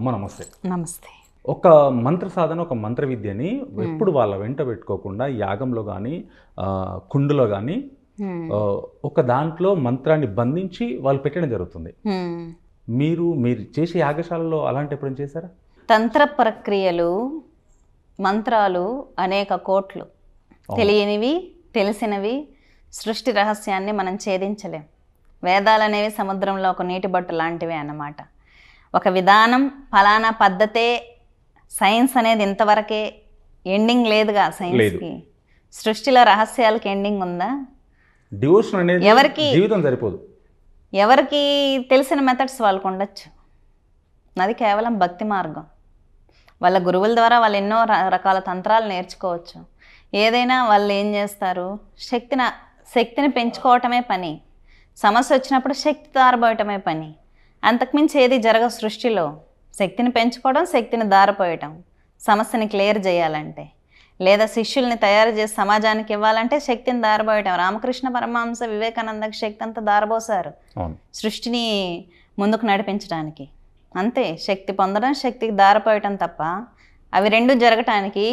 అమ్మ నమస్తే. నమస్తే. ఒక మంత్ర సాధన, ఒక మంత్ర విద్యని ఎప్పుడు వాళ్ళ వెంట పెట్టుకోకుండా యాగంలో కానీ కుండలో కానీ ఒక దాంట్లో మంత్రాన్ని బంధించి వాళ్ళు పెట్టడం జరుగుతుంది. మీరు చేసే యాగశాలలో అలాంటి ఎప్పుడైనా చేశారా? తంత్ర ప్రక్రియలు, మంత్రాలు అనేక కోట్లు, తెలియనివి తెలిసినవి. సృష్టి రహస్యాన్ని మనం ఛేదించలేం. వేదాలు అనేవి సముద్రంలో ఒక నీటి బొట్టు లాంటివే అన్నమాట. ఒక విధానం, ఫలానా పద్ధతే సైన్స్ అనేది ఇంతవరకే. ఎండింగ్ లేదుగా సైన్స్కి. సృష్టిలో రహస్యాలకి ఎండింగ్ ఉందా? డివోషన్ అనేది ఎవరికి జీవితం సరిపోదు. ఎవరికి తెలిసిన మెథడ్స్ వాళ్ళకు ఉండొచ్చు. అది కేవలం భక్తి మార్గం. వాళ్ళ గురువుల ద్వారా వాళ్ళు ఎన్నో రకాల తంత్రాలు నేర్చుకోవచ్చు. ఏదైనా వాళ్ళు ఏం చేస్తారు, శక్తిని పెంచుకోవటమే పని. సమస్య వచ్చినప్పుడు శక్తి దారపోయటమే పని. అంతకుమించి ఏది జరగ సృష్టిలో. శక్తిని పెంచుకోవడం, శక్తిని దారపోయటం. సమస్యని క్లియర్ చేయాలంటే, లేదా శిష్యుల్ని తయారు చేసి సమాజానికి ఇవ్వాలంటే శక్తిని దారపోయటం. రామకృష్ణ పరమహంస వివేకానందకి శక్తి అంతా దారబోసారు సృష్టిని ముందుకు నడిపించడానికి. అంతే, శక్తి పొందడం, శక్తికి దారపోయటం తప్ప. అవి రెండు జరగటానికి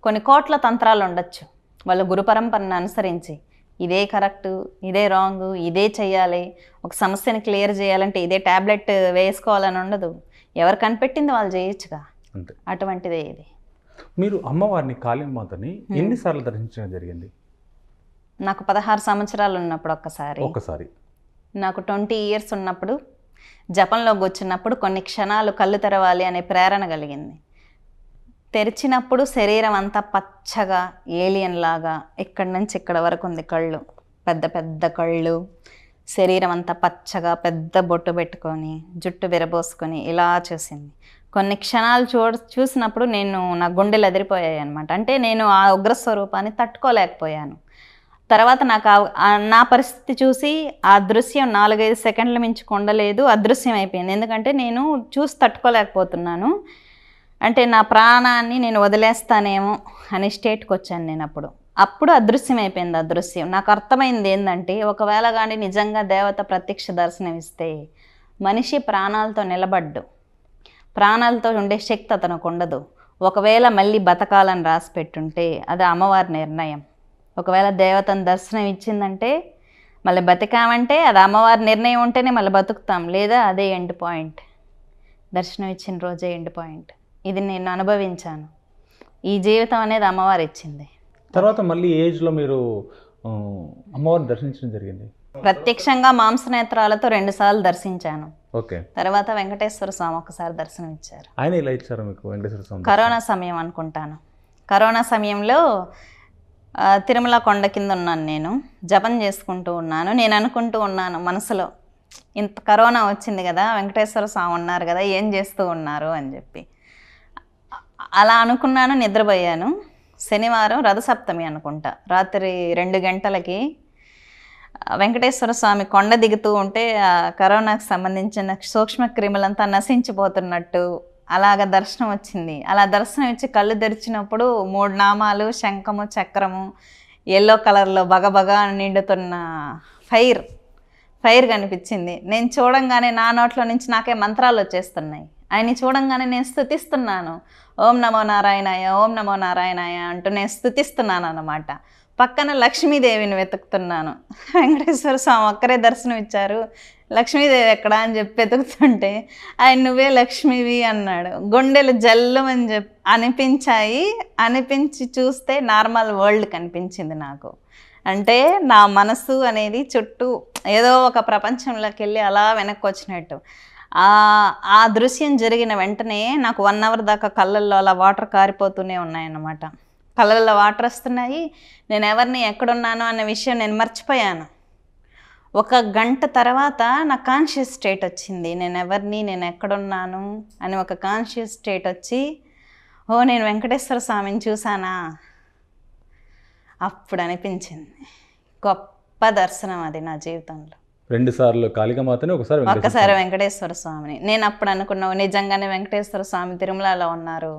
కొన్ని కోట్ల తంత్రాలు ఉండొచ్చు. వాళ్ళ గురు పరంపరను అనుసరించి ఇదే కరెక్టు, ఇదే రాంగు, ఇదే చెయ్యాలి. ఒక సమస్యని క్లియర్ చేయాలంటే ఇదే ట్యాబ్లెట్ వేసుకోవాలని ఉండదు. ఎవరు కనిపెట్టింది వాళ్ళు చేయొచ్చుగా. అటువంటిదే ఇది. మీరు అమ్మవారిని కాళీమాతని ఎన్నిసార్లు దర్శించడం జరిగింది? నాకు 16 సంవత్సరాలు ఉన్నప్పుడు ఒక్కసారి, నాకు 20 years ఉన్నప్పుడు జపంలో కూర్చున్నప్పుడు కొన్ని క్షణాలు కళ్ళు తెరవాలి అనే ప్రేరణ కలిగింది. తెరిచినప్పుడు శరీరం అంతా పచ్చగా ఏలియన్ లాగా ఇక్కడి నుంచి ఇక్కడ వరకు ఉంది. కళ్ళు పెద్ద పెద్ద కళ్ళు, శరీరం అంతా పచ్చగా, పెద్ద బొట్టు పెట్టుకొని, జుట్టు విరబోసుకొని ఇలా చూసింది. కొన్ని క్షణాలు చూసినప్పుడు నా గుండెలు ఎదిరిపోయాయి అనమాట. అంటే నేను ఆ ఉగ్రస్వరూపాన్ని తట్టుకోలేకపోయాను. తర్వాత నాకు నా పరిస్థితి చూసి ఆ దృశ్యం 4-5 సెకండ్ల మించి కొండలేదు, అదృశ్యం అయిపోయింది. ఎందుకంటే నేను చూసి తట్టుకోలేకపోతున్నాను. అంటే నా ప్రాణాన్ని నేను వదిలేస్తానేమో అనే స్టేట్కి వచ్చాను నేను. అప్పుడు అదృశ్యం అయిపోయింది. అదృశ్యం నాకు అర్థమైంది ఏంటంటే, ఒకవేళ కానీ నిజంగా దేవత ప్రత్యక్ష దర్శనం ఇస్తే మనిషి ప్రాణాలతో నిలబడ్డు, ప్రాణాలతో ఉండే శక్తి అతనికి ఉండదు. ఒకవేళ మళ్ళీ బతకాలని రాసి పెట్టుంటే అది అమ్మవారి నిర్ణయం. ఒకవేళ దేవతను దర్శనం ఇచ్చిందంటే మళ్ళీ బతికామంటే అది అమ్మవారి నిర్ణయం ఉంటేనే మళ్ళీ బతుకుతాం, లేదా అదే ఎండ్ పాయింట్. దర్శనం ఇచ్చిన రోజే ఎండ్ పాయింట్. ఇది నేను అనుభవించాను. ఈ జీవితం అనేది అమ్మవారు ఇచ్చింది. తర్వాత మళ్ళీ ఏజ్లో మీరు అమ్మవారిని దర్శించడం జరిగింది? ప్రత్యక్షంగా మాంసనేత్రాలతో 2 సార్లు దర్శించాను. ఓకే. తర్వాత వెంకటేశ్వర స్వామి ఒకసారి దర్శనం ఇచ్చారు. ఆయన ఇలా ఇచ్చారు మీకు వెంకటేశ్వర స్వామి? కరోనా సమయం అనుకుంటాను. కరోనా సమయంలో తిరుమల కొండ కింద ఉన్నాను. నేను జపం చేసుకుంటూ ఉన్నాను. నేను అనుకుంటూ ఉన్నాను మనసులో, ఇంత కరోనా వచ్చింది కదా, వెంకటేశ్వర స్వామి ఉన్నారు కదా, ఏం చేస్తూ ఉన్నారు అని చెప్పి అలా అనుకున్నాను. నిద్రపోయాను. శనివారం రథసప్తమి అనుకుంటా, రాత్రి 2 గంటలకి వెంకటేశ్వర స్వామి కొండ దిగుతూ ఉంటే కరోనాకు సంబంధించిన సూక్ష్మ క్రిములంతా నశించిపోతున్నట్టు అలాగ దర్శనం వచ్చింది. అలా దర్శనం ఇచ్చి కళ్ళు తెరిచినప్పుడు 3 నామాలు, శంఖము, చక్రము, ఎల్లో కలర్లో బగబగా నిండుతున్న ఫైర్ కనిపించింది. నేను చూడంగానే నా నోట్లో నుంచి నాకే మంత్రాలు వచ్చేస్తున్నాయి. ఆయన్ని చూడంగానే నేను స్తుతిస్తున్నాను. ఓం నమో నారాయణాయ, ఓం నమో నారాయణాయ అంటూ నేను స్తుతిస్తున్నాను అన్నమాట. పక్కన లక్ష్మీదేవిని వెతుకుతున్నాను. వెంకటేశ్వర స్వామి ఒక్కరే దర్శనం ఇచ్చారు, లక్ష్మీదేవి ఎక్కడా అని చెప్పి వెతుకుతుంటే ఆయన నువ్వే లక్ష్మీవి అన్నాడు. గుండెలు జల్లుమని అనిపించి చూస్తే నార్మల్ వరల్డ్ కనిపించింది నాకు. అంటే నా మనసు అనేది చుట్టూ ఏదో ఒక ప్రపంచంలోకి వెళ్ళి అలా వెనక్కి వచ్చినట్టు. ఆ దృశ్యం జరిగిన వెంటనే నాకు 1 hour దాకా కళ్ళల్లో అలా వాటర్ కారిపోతూనే ఉన్నాయన్నమాట. కళ్ళల్లో వాటర్ వస్తున్నాయి. నేను ఎవరిని, ఎక్కడున్నాను అనే విషయం నేను మర్చిపోయాను. 1 గంట తర్వాత నా కాన్షియస్ స్టేట్ వచ్చింది. నేను ఎవరిని, నేను ఎక్కడున్నాను అని ఒక కాన్షియస్ స్టేట్ వచ్చి, నేను వెంకటేశ్వర స్వామిని చూసానా, అప్పుడు అనిపించింది. గొప్ప దర్శనం అది నా జీవితంలో. 2 సార్లు కాళికామాతని, ఒక్కసారి వెంకటేశ్వర స్వామిని. నేను అప్పుడు అనుకున్నావు, నిజంగానే వెంకటేశ్వర స్వామి తిరుమలలో ఉన్నారు,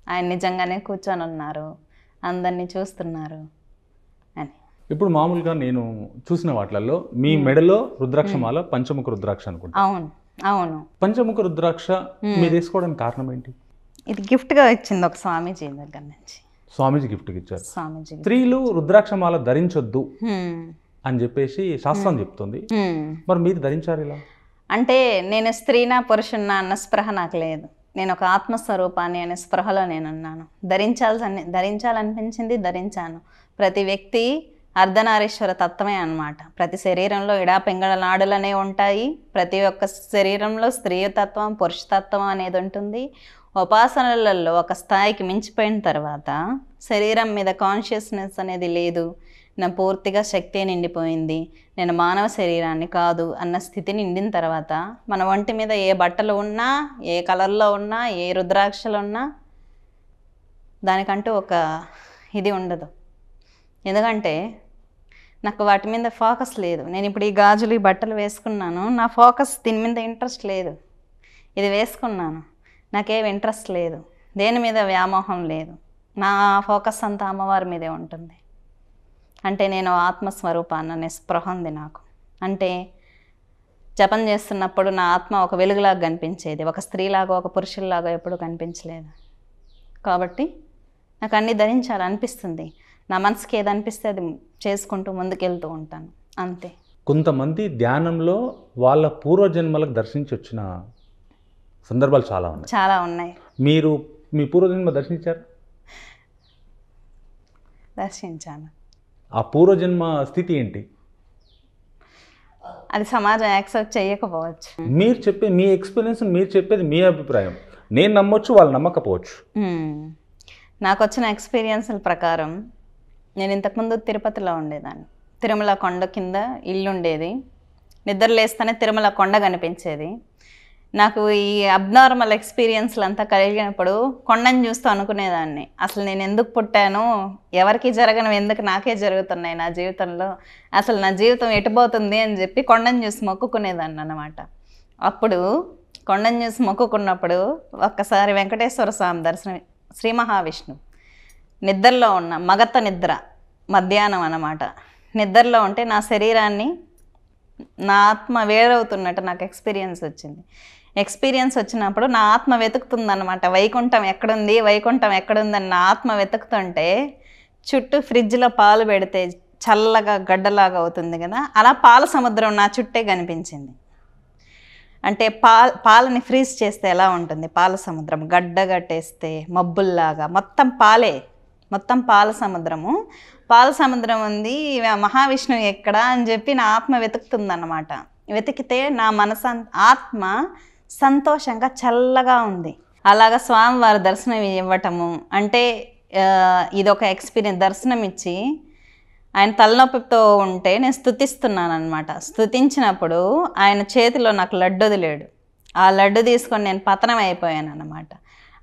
ఆయన నిజంగానే కూర్చొని ఉన్నారు, అందరినీ చూస్తున్నారు అని. ఇప్పుడు మామూలుగా నేను చూసిన వాటిల్లో మీ మెడలో రుద్రాక్షమాల పంచముఖ రుద్రాక్ష అనుకుంటా. అవును, అవును. పంచముఖ రుద్రాక్ష మీరు వేసుకోవడానికి కారణం ఏంటి? ఇది గిఫ్ట్గా ఇచ్చింది ఒక స్వామీజీ దగ్గర నుంచి. స్వామీజీ గిఫ్ట్కి ఇచ్చారు. స్వామీజీ స్త్రీలు రుద్రాక్షమాల ధరించొద్దు అని చెప్పేసి శాస్త్రం చెప్తుంది. మరి మీరు ధరించారు ఇలా? అంటే నేను స్త్రీనా పురుషున్నా అన్న స్పృహ నాకు లేదు. నేను ఒక ఆత్మస్వరూపాన్ని అనే స్పృహలో నేను ఉన్నాను. ధరించాలనిపించింది, ధరించాను. ప్రతి వ్యక్తి అర్ధనారీశ్వర తత్వమే అన్నమాట. ప్రతి శరీరంలో ఇడా పింగళ నాడులు అనేవి ఉంటాయి. ప్రతి ఒక్క శరీరంలో స్త్రీతత్వం పురుషతత్వం అనేది ఉంటుంది. ఉపాసనలలో ఒక స్థాయికి మించిపోయిన తర్వాత శరీరం మీద కాన్షియస్నెస్ అనేది లేదు, నా పూర్తిగా శక్తి నిండిపోయింది, నేను మానవ శరీరాన్ని కాదు అన్న స్థితి నిండిన తర్వాత మన ఒంటి మీద ఏ బట్టలు ఉన్నా, ఏ కలర్లో ఉన్నా, ఏ రుద్రాక్షలు ఉన్నా దానికంటూ ఒక ఇది ఉండదు. ఎందుకంటే నాకు వాటి మీద ఫోకస్ లేదు. నేను ఇప్పుడు ఈ గాజులు ఈ బట్టలు వేసుకున్నాను, నా ఫోకస్ దీని మీద ఇంట్రెస్ట్ లేదు. ఇది వేసుకున్నాను, నాకేం ఇంట్రెస్ట్ లేదు, దేని మీద వ్యామోహం లేదు. నా ఫోకస్ అంతా అమ్మవారి మీదే ఉంటుంది. అంటే నేను ఆత్మస్వరూపాన్ని అనే స్పృహ ఉంది నాకు. అంటే జపం చేస్తున్నప్పుడు నా ఆత్మ ఒక వెలుగులాగా కనిపించేది, ఒక స్త్రీలాగా ఒక పురుషుల్లాగా ఎప్పుడు కనిపించలేదు. కాబట్టి నాకు అన్నీ ధరించాలనిపిస్తుంది. నా మనసుకి ఏది అనిపిస్తే అది చేసుకుంటూ ముందుకెళ్తూ ఉంటాను, అంతే. కొంతమంది ధ్యానంలో వాళ్ళ పూర్వజన్మలకు దర్శించి వచ్చిన సందర్భాలు చాలా ఉన్నాయి. మీరు మీ పూర్వజన్మ దర్శించారు? దర్శించాను. ఆ పూర్వజన్మ స్థితి ఏంటి? అది సమాజం యాక్సెప్ట్ చేయకపోవచ్చు. మీరు చెప్పే మీ ఎక్స్పీరియన్స్, మీరు చెప్పేది మీ అభిప్రాయం. నేను నమ్మొచ్చు, వాళ్ళు నమ్మకపోవచ్చు. నాకు వచ్చిన ఎక్స్పీరియన్స్ల ప్రకారం నేను ఇంతకుముందు తిరుపతిలో ఉండేదాన్ని. తిరుమల కొండ కింద ఇల్లు ఉండేది. నిద్ర లేస్తేనే తిరుమల కొండ కనిపించేది. నాకు ఈ అబ్నార్మల్ ఎక్స్పీరియన్స్లు అంతా కలిగినప్పుడు కొండని చూస్తూ అనుకునేదాన్ని, అసలు నేను ఎందుకు పుట్టాను, ఎవరికి జరగను ఎందుకు నాకే జరుగుతున్నాయి నా జీవితంలో, అసలు నా జీవితం ఎటుపోతుంది అని చెప్పి కొండని చూసి మొక్కుకునేదాన్ని అన్నమాట. అప్పుడు కొండని చూసి మొక్కుకున్నప్పుడు ఒక్కసారి వెంకటేశ్వర స్వామి దర్శనం, శ్రీ మహావిష్ణు నిద్రలో ఉన్న మగత నిద్ర, మధ్యాహ్నం అన్నమాట. నిద్రలో ఉంటే నా శరీరాన్ని, నా ఆత్మ వేరవుతున్నట్టు నాకు ఎక్స్పీరియన్స్ వచ్చింది. ఎక్స్పీరియన్స్ వచ్చినప్పుడు నా ఆత్మ వెతుకుతుందన్నమాట, వైకుంఠం ఎక్కడుంది, వైకుంఠం ఎక్కడుందని నా ఆత్మ వెతుకుతుంటే చుట్టూ ఫ్రిడ్జ్లో పాలు పెడితే చల్లగా గడ్డలాగా అవుతుంది కదా, అలా పాల సముద్రం నా చుట్టే కనిపించింది. అంటే పాలని ఫ్రీజ్ చేస్తే ఎలా ఉంటుంది పాల సముద్రం, గడ్డగట్టేస్తే మబ్బుల్లాగా మొత్తం పాలే, మొత్తం పాల సముద్రము. పాల సముద్రం ఉంది, మహావిష్ణువు ఎక్కడా అని చెప్పి నా ఆత్మ వెతుకుతుందన్నమాట. వెతికితే నా మనసు ఆత్మ సంతోషంగా చల్లగా ఉంది. అలాగా స్వామివారి దర్శనం ఇవ్వటము అంటే ఇదొక ఎక్స్పీరియన్స్. దర్శనం ఇచ్చి ఆయన తలనొప్పితో ఉంటే నేను స్తుతిస్తున్నాను అనమాట. స్తుతించినప్పుడు ఆయన చేతిలో నాకు లడ్డు వదిలేడు. ఆ లడ్డు తీసుకొని నేను పతనం అయిపోయాను అన్నమాట.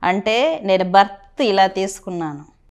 అంటే నేను బర్త్ ఇలా తీసుకున్నాను,